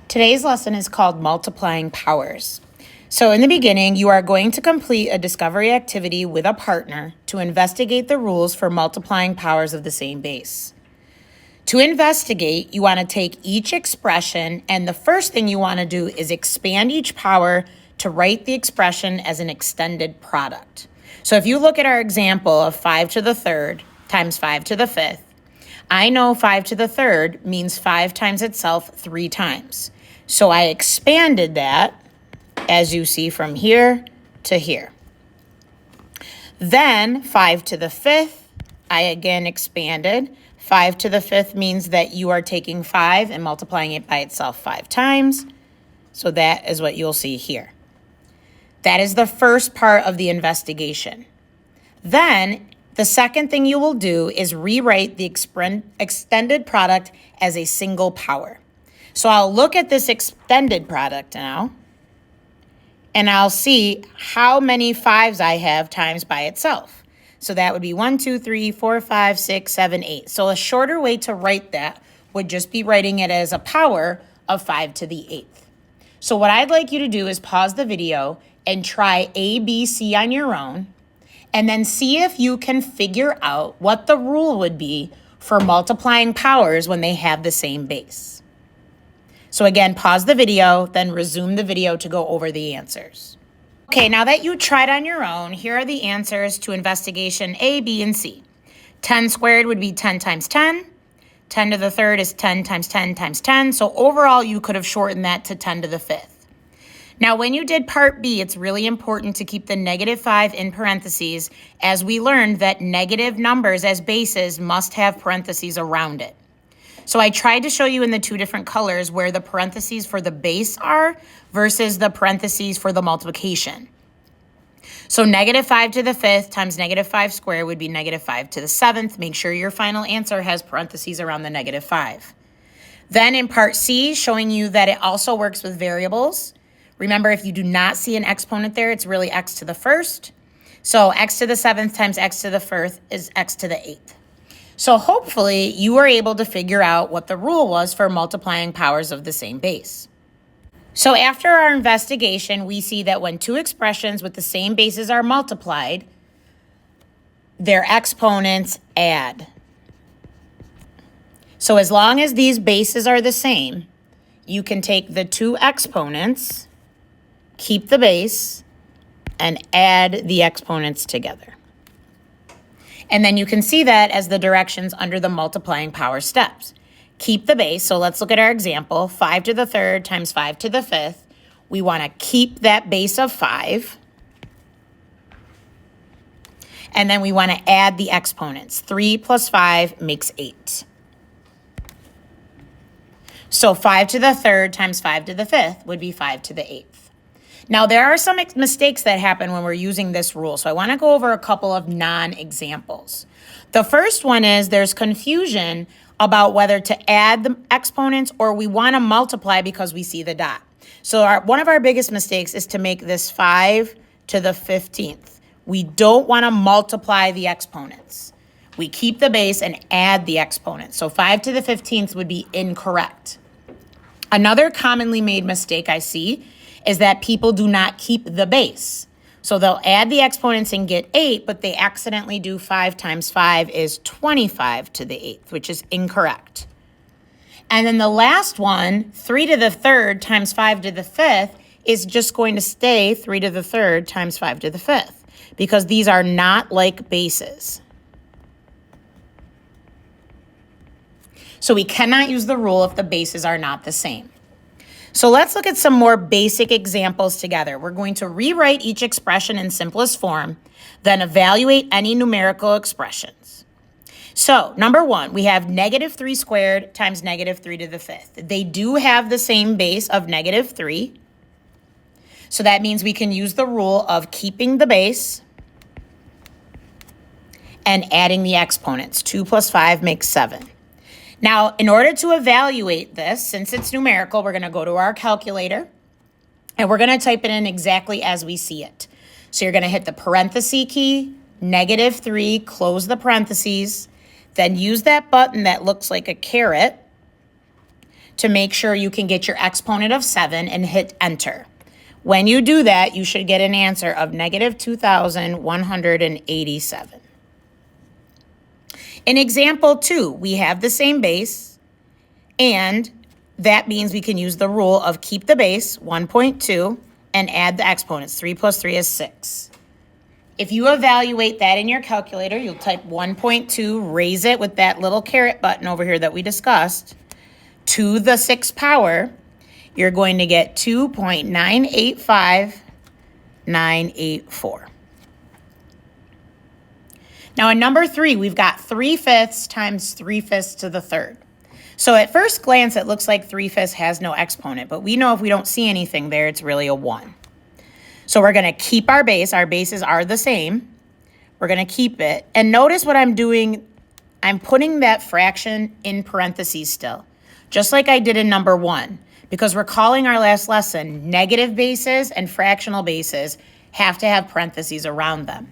Today's lesson is called Multiplying Powers. So in the beginning, you are going to complete a discovery activity with a partner to investigate the rules for multiplying powers of the same base. To investigate, you want to take each expression, and the first thing you want to do is expand each power to write the expression as an extended product. So if you look at our example of 5 to the third times 5 to the fifth, I know 5 to the third means 5 times itself 3 times. So I expanded that, as you see, from here to here. Then 5 to the fifth, I again expanded. 5 to the fifth means that you are taking 5 and multiplying it by itself 5 times. So that is what you'll see here. That is the first part of the investigation. Then the second thing you will do is rewrite the extended product as a single power. So I'll look at this extended product now, and I'll see how many 5s I have times by itself. So that would be 1, 2, 3, 4, 5, 6, 7, 8. So a shorter way to write that would just be writing it as a power of 5 to the 8th. So what I'd like you to do is pause the video and try A, B, C on your own, and then see if you can figure out what the rule would be for multiplying powers when they have the same base. So again, pause the video, then resume the video to go over the answers. Okay, now that you tried on your own, here are the answers to investigation A, B, and C. 10 squared would be 10 times 10. 10 to the third is 10 times 10 times 10. So overall, you could have shortened that to 10 to the fifth. Now, when you did part B, it's really important to keep the -5 in parentheses, as we learned that negative numbers as bases must have parentheses around it. So I tried to show you in the two different colors where the parentheses for the base are versus the parentheses for the multiplication. So -5 to the fifth times -5 squared would be -5 to the seventh. Make sure your final answer has parentheses around the -5. Then in part C, showing you that it also works with variables. Remember, if you do not see an exponent there, it's really x to the first. So x to the seventh times x to the first is x to the eighth. So hopefully you were able to figure out what the rule was for multiplying powers of the same base. So after our investigation, we see that when two expressions with the same bases are multiplied, their exponents add. So as long as these bases are the same, you can take the two exponents, keep the base, and add the exponents together. And then you can see that as the directions under the multiplying power steps. Keep the base, so let's look at our example. 5 to the third times 5 to the fifth. We want to keep that base of 5. And then we want to add the exponents. 3 plus 5 makes 8. So 5 to the third times 5 to the fifth would be 5 to the eighth. Now, there are some mistakes that happen when we're using this rule, so I want to go over a couple of non-examples. The first one is there's confusion about whether to add the exponents or we want to multiply because we see the dot. So one of our biggest mistakes is to make this 5 to the 15th. We don't want to multiply the exponents. We keep the base and add the exponents. So 5 to the 15th would be incorrect. Another commonly made mistake I see is that people do not keep the base. So they'll add the exponents and get 8, but they accidentally do 5 times 5 is 25 to the 8th, which is incorrect. And then the last one, 3 to the third times 5 to the fifth, is just going to stay 3 to the third times 5 to the fifth, because these are not like bases. So we cannot use the rule if the bases are not the same. So let's look at some more basic examples together. We're going to rewrite each expression in simplest form, then evaluate any numerical expressions. So number 1, we have -3 squared times -3 to the fifth. They do have the same base of -3. So that means we can use the rule of keeping the base and adding the exponents. 2 plus 5 makes 7. Now, in order to evaluate this, since it's numerical, we're going to go to our calculator, and we're going to type it in exactly as we see it. So you're going to hit the parenthesis key, -3, close the parentheses, then use that button that looks like a caret to make sure you can get your exponent of 7 and hit enter. When you do that, you should get an answer of negative 2,187. In example 2, we have the same base, and that means we can use the rule of keep the base, 1.2, and add the exponents. 3 plus 3 is 6. If you evaluate that in your calculator, you'll type 1.2, raise it with that little caret button over here that we discussed, to the 6th power, you're going to get 2.985984. Now in number 3, we've got 3/5 times 3/5 to the 3rd. So at first glance, it looks like 3/5 has no exponent, but we know if we don't see anything there, it's really a 1. So we're gonna keep our base. Our bases are the same. We're gonna keep it. And notice what I'm doing. I'm putting that fraction in parentheses still, just like I did in number 1, because recalling our last lesson, negative bases and fractional bases have to have parentheses around them.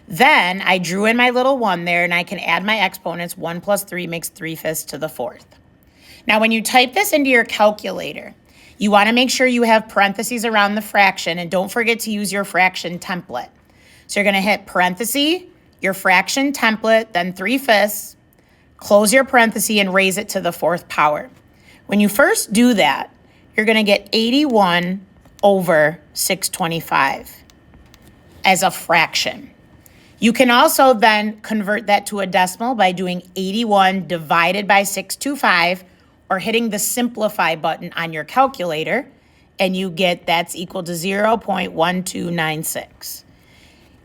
Then I drew in my little 1 there, and I can add my exponents. 1 plus 3 makes 3/5 to the 4th. Now, when you type this into your calculator, you want to make sure you have parentheses around the fraction, and don't forget to use your fraction template. So you're going to hit parenthesis, your fraction template, then 3/5, close your parenthesis, and raise it to the 4th power. When you first do that, you're going to get 81 over 625 as a fraction. You can also then convert that to a decimal by doing 81 divided by 625 or hitting the simplify button on your calculator, and you get that's equal to 0.1296.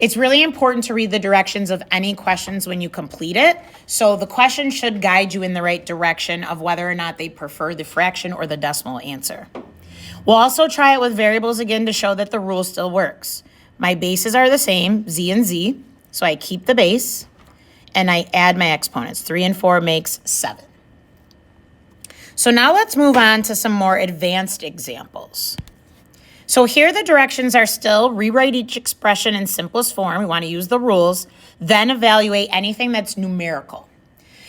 It's really important to read the directions of any questions when you complete it. So the question should guide you in the right direction of whether or not they prefer the fraction or the decimal answer. We'll also try it with variables again to show that the rule still works. My bases are the same, z and z. So I keep the base, and I add my exponents. 3 and 4 makes 7. So now let's move on to some more advanced examples. So here the directions are still rewrite each expression in simplest form. We want to use the rules, then evaluate anything that's numerical.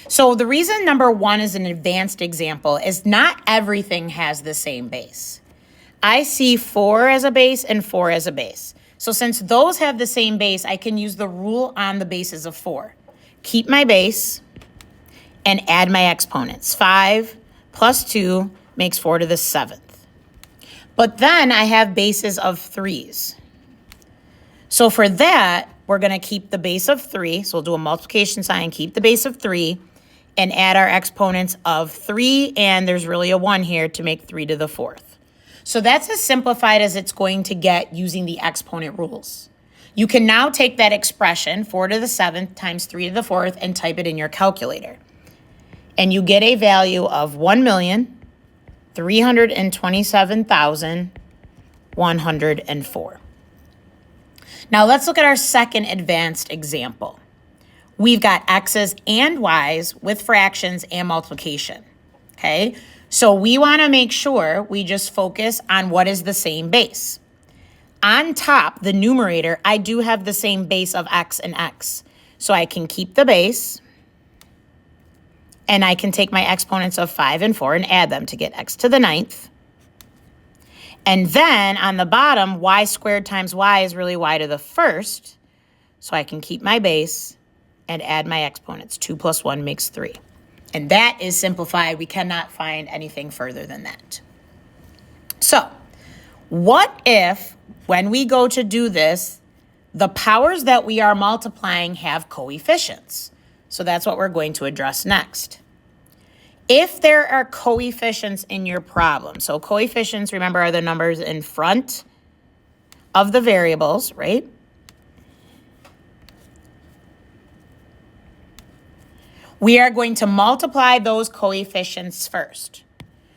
So the reason number 1 is an advanced example is not everything has the same base. I see 4 as a base and 4 as a base. So since those have the same base, I can use the rule on the bases of 4. Keep my base and add my exponents. 5 plus 2 makes 4 to the 7th. But then I have bases of 3s. So for that, we're going to keep the base of 3. So we'll do a multiplication sign, keep the base of 3, and add our exponents of 3, and there's really a 1 here to make 3 to the 4th. So that's as simplified as it's going to get using the exponent rules. You can now take that expression, 4 to the 7th times 3 to the 4th, and type it in your calculator. And you get a value of 1,327,104. Now let's look at our second advanced example. We've got x's and y's with fractions and multiplication, okay? So we want to make sure we just focus on what is the same base. On top, the numerator, I do have the same base of x and x. So I can keep the base, and I can take my exponents of 5 and 4 and add them to get x to the 9th. And then on the bottom, y squared times y is really y to the 1st. So I can keep my base and add my exponents. 2 plus 1 makes 3. And that is simplified. We cannot find anything further than that. So what if, when we go to do this, the powers that we are multiplying have coefficients? So that's what we're going to address next. If there are coefficients in your problem, so coefficients, remember, are the numbers in front of the variables, right? We are going to multiply those coefficients first.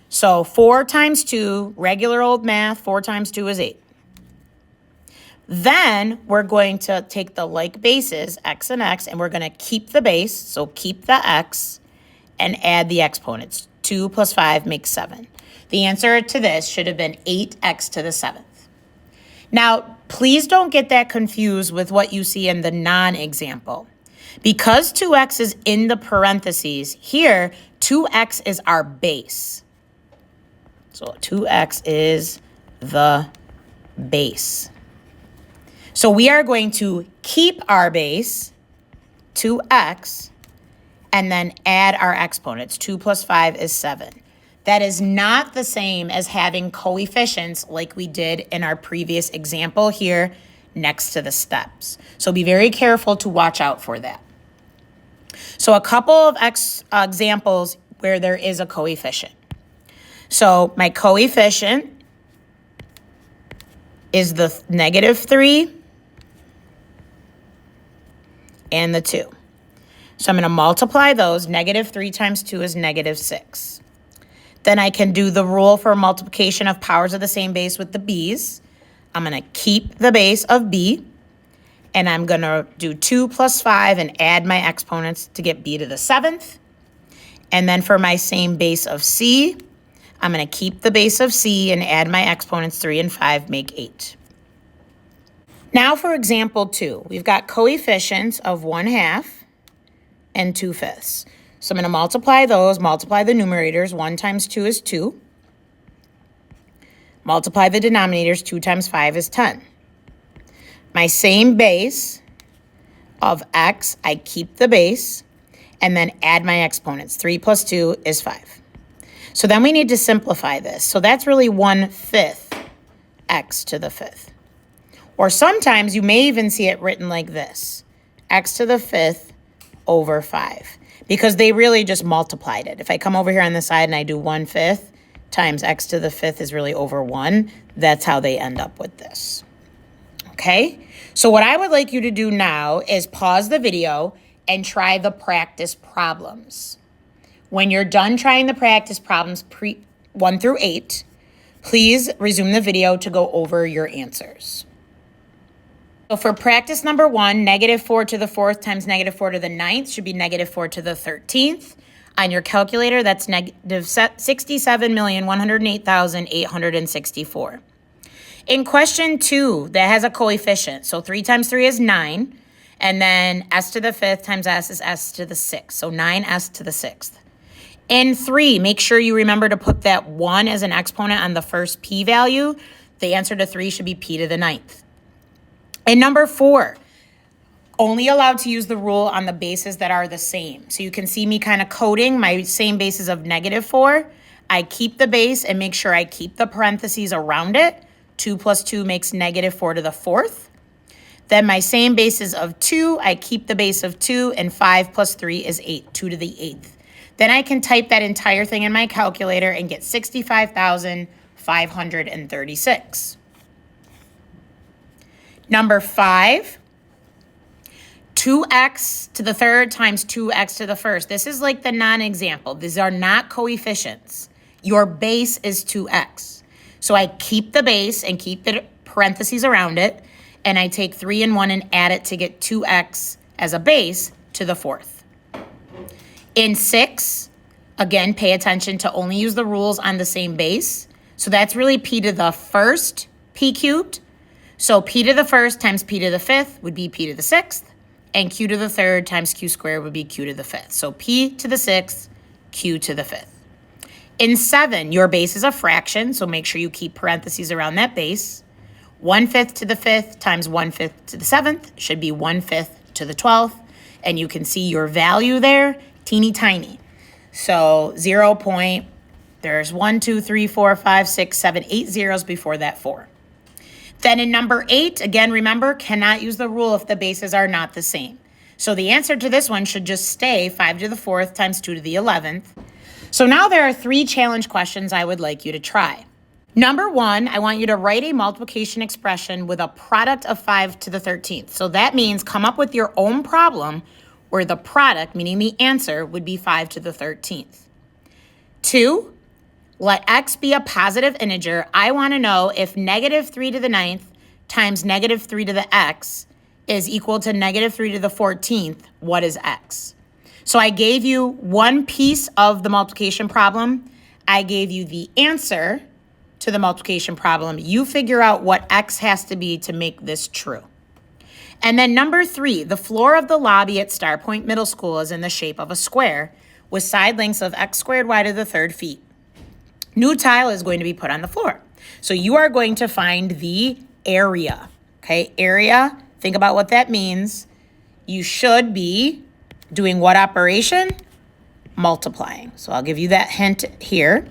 So 4 times 2, regular old math, 4 times 2 is 8. Then we're going to take the like bases, x and x, and we're going to keep the base, so keep the x, and add the exponents. 2 plus 5 makes 7. The answer to this should have been 8x to the 7th. Now, please don't get that confused with what you see in the non-example. Because 2x is in the parentheses, here 2x is our base. So 2x is the base. So we are going to keep our base, 2x, and then add our exponents. 2 plus 5 is 7. That is not the same as having coefficients like we did in our previous example here next to the steps. So be very careful to watch out for that. So a couple of examples where there is a coefficient. So my coefficient is the -3 and the 2. So I'm going to multiply those. -3 times 2 is -6. Then I can do the rule for multiplication of powers of the same base with the b's. I'm going to keep the base of b, and I'm going to do 2 plus 5 and add my exponents to get b to the 7th. And then for my same base of c, I'm going to keep the base of c and add my exponents. 3 and 5 make 8. Now for example 2, we've got coefficients of 1/2 and 2/5. So I'm going to multiply those, multiply the numerators. 1 times 2 is 2. Multiply the denominators. 2 times 5 is 10. My same base of x, I keep the base, and then add my exponents. 3 plus 2 is 5. So then we need to simplify this. So that's really 1/5 x to the 5th. Or sometimes you may even see it written like this, x to the 5th over 5, because they really just multiplied it. If I come over here on the side and I do 1/5 times x to the 5th is really over 1, that's how they end up with this. Okay? So what I would like you to do now is pause the video and try the practice problems. When you're done trying the practice problems 1 through 8, please resume the video to go over your answers. So for practice number 1, -4 to the 4th times -4 to the 9th should be -4 to the 13th. On your calculator, that's -67,108,864. In question 2, that has a coefficient. So 3 times 3 is 9. And then s to the 5th times s is s to the 6th. So 9s to the 6th. In 3, make sure you remember to put that 1 as an exponent on the first p-value. The answer to 3 should be p to the 9th. In number 4, only allowed to use the rule on the bases that are the same. So you can see me kind of coding my same bases of -4. I keep the base and make sure I keep the parentheses around it. 2 plus 2 makes -4 to the 4th. Then my same bases of 2, I keep the base of 2, and 5 plus 3 is 8, 2 to the 8th. Then I can type that entire thing in my calculator and get 65,536. Number 5, 2x to the 3rd times 2x to the 1st. This is like the non-example. These are not coefficients. Your base is 2x. So I keep the base and keep the parentheses around it, and I take 3 and 1 and add it to get 2x as a base to the 4th. In 6, again, pay attention to only use the rules on the same base. So that's really p to the 1st, p cubed. So p to the 1st times p to the 5th would be p to the 6th, and q to the 3rd times q squared would be q to the 5th. So p to the 6th, q to the 5th. In 7, your base is a fraction, so make sure you keep parentheses around that base. 1/5 to the 5th times 1/5 to the 7th should be 1/5 to the 12th, and you can see your value there, teeny tiny. So there's 1, 2, 3, 4, 5, 6, 7, 8 zeros before that 4. Then in number 8, again, remember, cannot use the rule if the bases are not the same. So the answer to this one should just stay 5 to the 4th times 2 to the 11th. So now there are 3 challenge questions I would like you to try. Number 1, I want you to write a multiplication expression with a product of 5 to the 13th. So that means come up with your own problem where the product, meaning the answer, would be 5 to the 13th. 2, let x be a positive integer. I want to know if -3 to the 9th times -3 to the x is equal to -3 to the 14th. What is x? So I gave you one piece of the multiplication problem. I gave you the answer to the multiplication problem. You figure out what x has to be to make this true. And then number 3, the floor of the lobby at Star Point Middle School is in the shape of a square with side lengths of x squared y to the 3rd feet. New tile is going to be put on the floor. So you are going to find the area, okay? Area, think about what that means. You should be doing what operation? Multiplying. So I'll give you that hint here.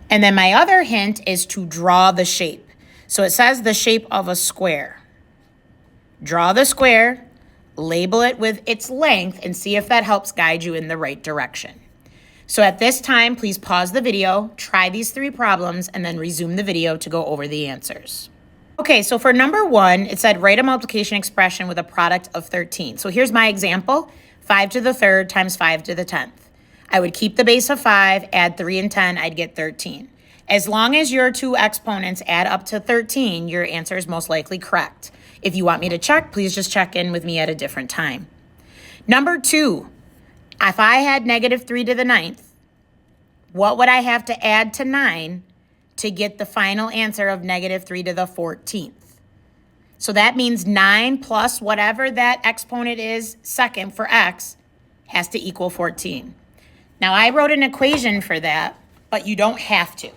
And then my other hint is to draw the shape. So it says the shape of a square. Draw the square, label it with its length, and see if that helps guide you in the right direction. So at this time, please pause the video, try these 3 problems, and then resume the video to go over the answers. Okay, so for number 1, it said write a multiplication expression with a product of 13. So here's my example, 5 to the 3rd times 5 to the 10th. I would keep the base of 5, add 3 and 10, I'd get 13. As long as your 2 exponents add up to 13, your answer is most likely correct. If you want me to check, please just check in with me at a different time. Number 2, if I had negative 3 to the 9th, what would I have to add to 9 to get the final answer of negative 3 to the 14th? So that means 9 plus whatever that exponent is second for x has to equal 14. Now, I wrote an equation for that, but you don't have to.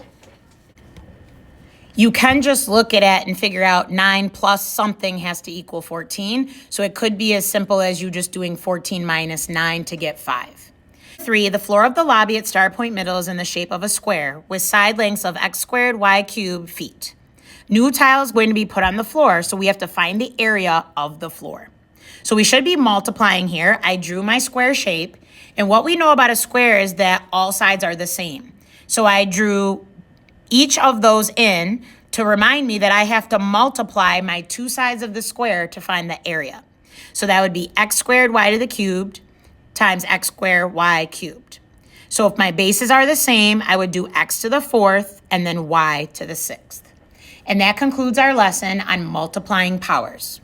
You can just look at it and figure out 9 plus something has to equal 14. So it could be as simple as you just doing 14 minus 9 to get 5. 3, the floor of the lobby at Star Point Middle is in the shape of a square with side lengths of x squared y cubed feet. New tile is going to be put on the floor, so we have to find the area of the floor. So we should be multiplying here. I drew my square shape, and what we know about a square is that all sides are the same. So I drew each of those in to remind me that I have to multiply my 2 sides of the square to find the area. So that would be x squared y to the cubed times x squared y cubed. So if my bases are the same, I would do x to the 4th and then y to the 6th. And that concludes our lesson on multiplying powers.